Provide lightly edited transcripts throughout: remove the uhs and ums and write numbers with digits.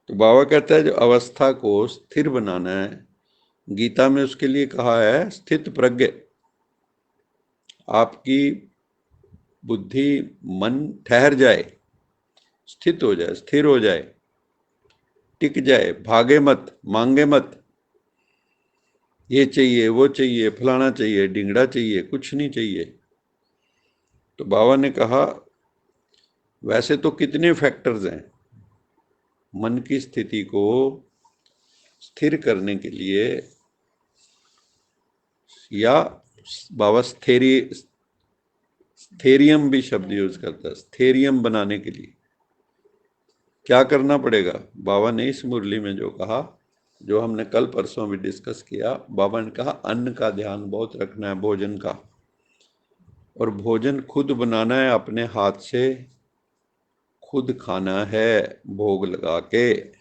तो बाबा कहता है जो अवस्था को स्थिर बनाना है, गीता में उसके लिए कहा है स्थित प्रज्ञ। आपकी बुद्धि, मन ठहर जाए, स्थित हो जाए, स्थिर हो जाए, टिक जाए, भागे मत, मांगे मत, ये चाहिए वो चाहिए, फलाना चाहिए, डिंगड़ा चाहिए, कुछ नहीं चाहिए। तो बाबा ने कहा वैसे तो कितने फैक्टर्स हैं मन की स्थिति को स्थिर करने के लिए, या बाबा स्थेरियम भी शब्द यूज करता है, स्थेरियम बनाने के लिए क्या करना पड़ेगा। बाबा ने इस मुरली में जो कहा, जो हमने कल परसों भी डिस्कस किया, बाबा ने कहा अन्न का ध्यान बहुत रखना है, भोजन का। और भोजन खुद बनाना है अपने हाथ से, खुद खाना है भोग लगा के।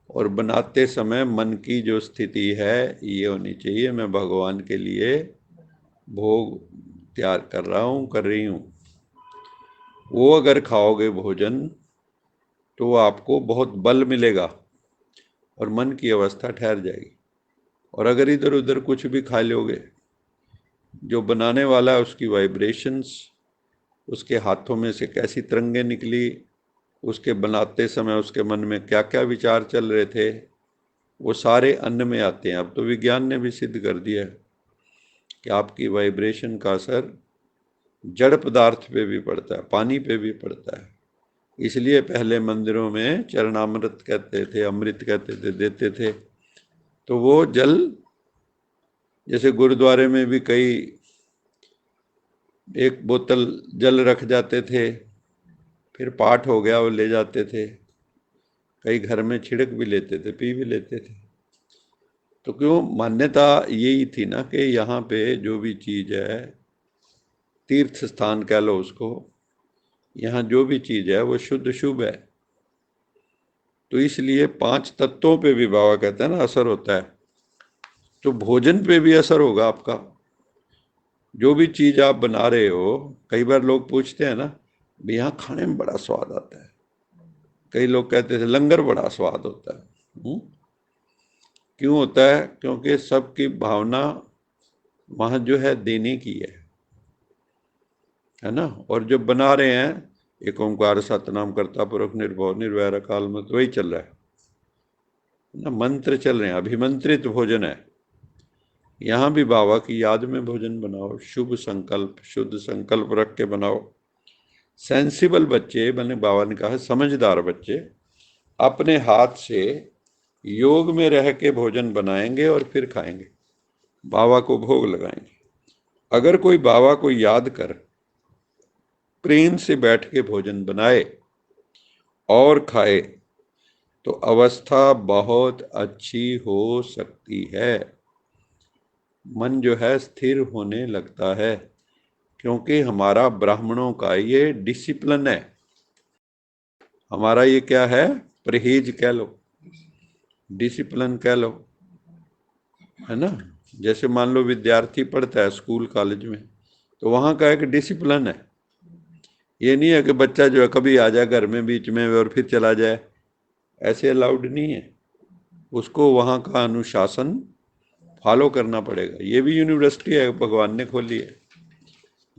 और बनाते समय मन की जो स्थिति है ये होनी चाहिए, मैं भगवान के लिए भोग तैयार कर रहा हूँ, कर रही हूँ। वो अगर खाओगे भोजन तो आपको बहुत बल मिलेगा और मन की अवस्था ठहर जाएगी। और अगर इधर उधर कुछ भी खा लोगे, जो बनाने वाला है उसकी वाइब्रेशंस, उसके हाथों में से कैसी तरंगें निकली, उसके बनाते समय उसके मन में क्या क्या विचार चल रहे थे, वो सारे अन्न में आते हैं। अब तो विज्ञान ने भी सिद्ध कर दिया है कि आपकी वाइब्रेशन का असर जड़ पदार्थ पे भी पड़ता है, पानी पे भी पड़ता है। इसलिए पहले मंदिरों में चरणामृत कहते थे, अमृत कहते थे, देते थे। तो वो जल, जैसे गुरुद्वारे में भी कई एक बोतल जल रख जाते थे, फिर पाठ हो गया वो ले जाते थे, कई घर में छिड़क भी लेते थे, पी भी लेते थे। तो क्यों, मान्यता यही थी ना कि यहाँ पे जो भी चीज है, तीर्थ स्थान कह लो उसको, यहाँ जो भी चीज है वो शुद्ध शुभ है। तो इसलिए 5 तत्वों पे भी बाबा कहते हैं ना असर होता है। तो भोजन पे भी असर होगा आपका। जो भी चीज आप बना रहे हो, कई बार लोग पूछते हैं ना, भी यहाँ खाने में बड़ा स्वाद आता है। कई लोग कहते थे लंगर बड़ा स्वाद होता है। क्यों होता है? क्योंकि सबकी भावना वहां जो है देने की है ना। और जो बना रहे हैं, एक ओंकार सतनाम करता पुरख निर्भव निर्वैर अकाल मूर्त, वही चल रहा है ना, मंत्र चल रहे हैं, अभिमंत्रित भोजन है। यहाँ भी बाबा की याद में भोजन बनाओ, शुभ संकल्प, शुद्ध संकल्प रख के बनाओ। सेंसिबल बच्चे, मैंने बाबा ने कहा समझदार बच्चे, अपने हाथ से योग में रह के भोजन बनाएंगे और फिर खाएंगे, बाबा को भोग लगाएंगे। अगर कोई बाबा को याद कर प्रेम से बैठ के भोजन बनाए और खाए तो अवस्था बहुत अच्छी हो सकती है। मन जो है स्थिर होने लगता है, क्योंकि हमारा ब्राह्मणों का ये डिसिप्लिन है। हमारा ये क्या है? परहेज कह लो, डिसिप्लिन कह लो, है ना। जैसे मान लो विद्यार्थी पढ़ता है स्कूल कॉलेज में, तो वहाँ का एक डिसिप्लिन है। ये नहीं है कि बच्चा जो है कभी आ जाए घर में बीच में और फिर चला जाए, ऐसे अलाउड नहीं है। उसको वहाँ का अनुशासन फॉलो करना पड़ेगा। ये भी यूनिवर्सिटी है, भगवान ने खोली है,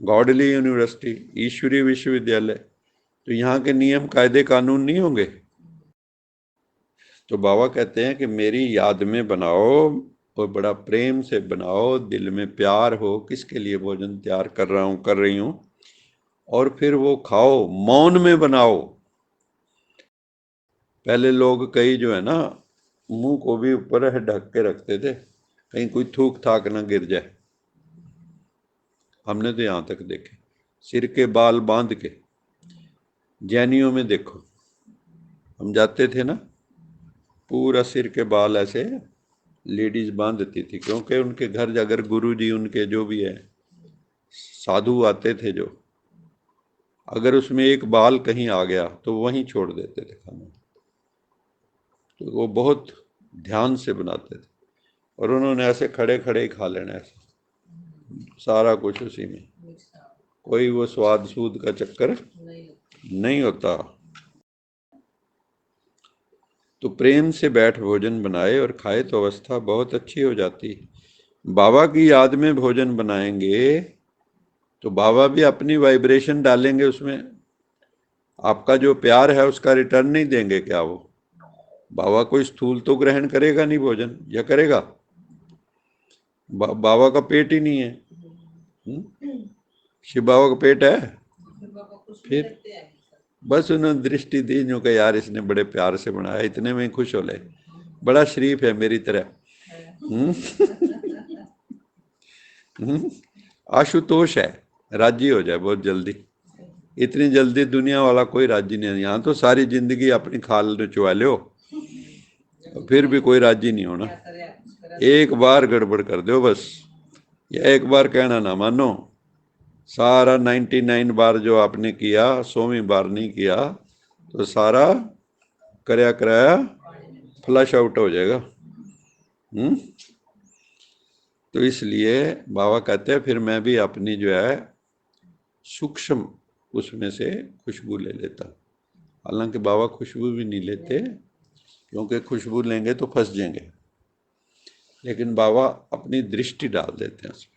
गॉडली यूनिवर्सिटी, ईश्वरीय विश्वविद्यालय। तो यहाँ के नियम कायदे कानून नहीं होंगे? तो बाबा कहते हैं कि मेरी याद में बनाओ और बड़ा प्रेम से बनाओ, दिल में प्यार हो किसके लिए भोजन तैयार कर रहा हूँ, कर रही हूँ, और फिर वो खाओ, मौन में बनाओ। पहले लोग कई जो है ना, मुंह को भी ऊपर ढक के रखते थे, कहीं कोई थूक थाक ना गिर जाए। हमने तो यहाँ तक देखे सिर के बाल बांध के। जैनियों में देखो, हम जाते थे ना, पूरा सिर के बाल ऐसे लेडीज बांधती थी, क्योंकि उनके घर अगर गुरु जी उनके जो भी है साधु आते थे, जो अगर उसमें एक बाल कहीं आ गया तो वहीं छोड़ देते थे खाना। तो वो बहुत ध्यान से बनाते थे, और उन्होंने ऐसे खड़े खड़े ही खा लेना, ऐसे सारा कुछ उसी में, कोई वो स्वाद सूद का चक्कर नहीं होता। तो प्रेम से बैठ भोजन बनाए और खाए तो अवस्था बहुत अच्छी हो जाती है। बाबा की याद में भोजन बनाएंगे तो बाबा भी अपनी वाइब्रेशन डालेंगे उसमें। आपका जो प्यार है उसका रिटर्न नहीं देंगे क्या वो? बाबा कोई स्थूल तो ग्रहण करेगा नहीं भोजन, या करेगा? बाबा का पेट ही नहीं है। शिव बाबा का पेट है? फिर बस उन्होंने दृष्टि दी, जो कि यार इसने बड़े प्यार से बनाया, इतने में ही खुश हो ले, बड़ा शरीफ है मेरी तरह। हम्म? आशुतोष है, राजी हो जाए बहुत जल्दी। इतनी जल्दी दुनिया वाला कोई राजी नहीं है। यहाँ तो सारी जिंदगी अपनी खाल निचवा लो, फिर भी कोई राजी नहीं होना। एक बार गड़बड़ कर दो बस, या एक बार कहना ना मानो, सारा 99 बार जो आपने किया 100वीं बार नहीं किया तो सारा कराया कराया फ्लश आउट हो जाएगा। तो इसलिए बाबा कहते हैं फिर मैं भी अपनी जो है सूक्ष्म उसमें से खुशबू ले लेता। हालांकि बाबा खुशबू भी नहीं लेते, क्योंकि खुशबू लेंगे तो फंस जाएंगे, लेकिन बाबा अपनी दृष्टि डाल देते हैं उसमें।